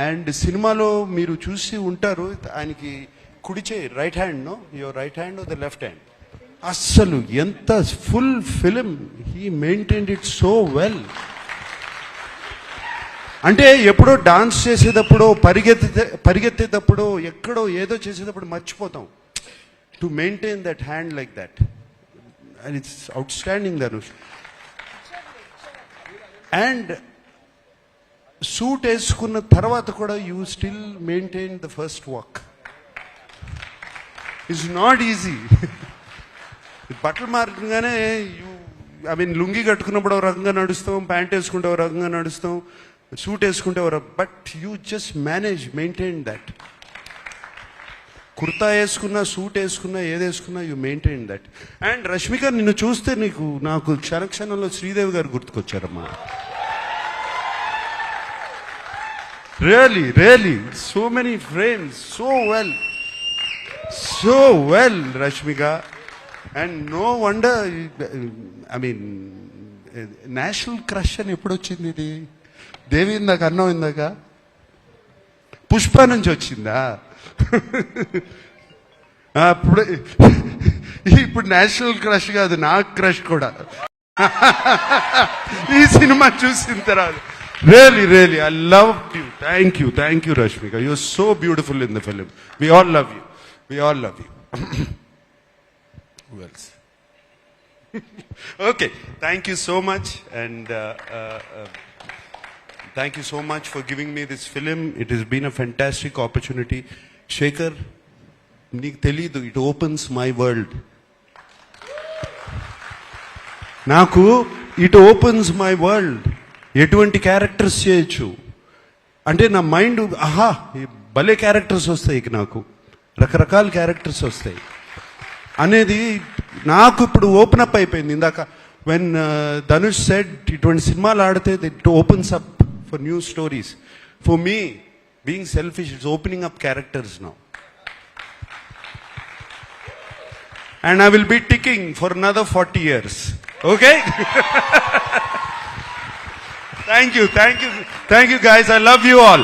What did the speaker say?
And సినిమాలో మీరు చూసి ఉంటారు, ఆయనకి కుడి చేయి, right hand, know your right hand the left hand, అస్సలు ఎంత full film he maintained it so well. అంటే ఎప్పుడో డాన్స్ చేసేటప్పుడు పరిగెత్తేటప్పుడు ఎక్కడో ఏదో చేసేటప్పుడు మర్చిపోతాం to maintain that hand like that, and it's outstanding Dhanush. And suit వేసుకున్న తర్వాత కూడా you still maintain the first walk. It's not easy. బట్టలు మారగానే ఐ మీన్ లుంగి కట్టుకున్నప్పుడు ఒక రకంగా నడుస్తాం, ప్యాంట్ వేసుకుంటే ఒక రకంగా నడుస్తాం, సూట్ వేసుకుంటే but you just manage maintain that. Kurta వేసుకున్నా, సూట్ వేసుకున్నా, ఏది వేసుకున్నా you maintain that. And Rashmika, నిన్ను చూస్తే నాకు క్షణక్షణంలో శ్రీదేవి గారు గుర్తుకొచ్చారమ్మా. Really so many frames, so well Rashmika. And no wonder, I mean national crush అని ఎప్పుడు వచ్చింది ఇది? దేవి ఇందాక అన్నం, ఇందాక పుష్ప నుంచి వచ్చిందా? ఇప్పుడు నేషనల్ క్రష్ కాదు, నాకు క్రష్ కూడా ఈ సినిమా చూసిన తర్వాత. Really, I loved you. Thank you, Rashmika. You're so beautiful in the film. We all love you. Who else? Okay, thank you so much, and thank you so much for giving me this film. It has been a fantastic opportunity. Shekhar, నీకు తెలీదు, it opens my world. నాకు it opens my world. ఎటువంటి characters చేయొచ్చు అంటే నా mind, ఆహా భలే characters వస్తాయి, నాకు రకరకాల క్యారెక్టర్స్ వస్తాయి అనేది నాకు ఇప్పుడు ఓపెన్ అప్ అయిపోయింది. ఇందాక వెన్ ధనుష్ సెడ్ ఇటువంటి సినిమాలు ఆడితే it opens up for new stories. For me being selfish, it's opening up characters now. And I will be ticking for another 40 years. Okay? Thank you guys. I love you all.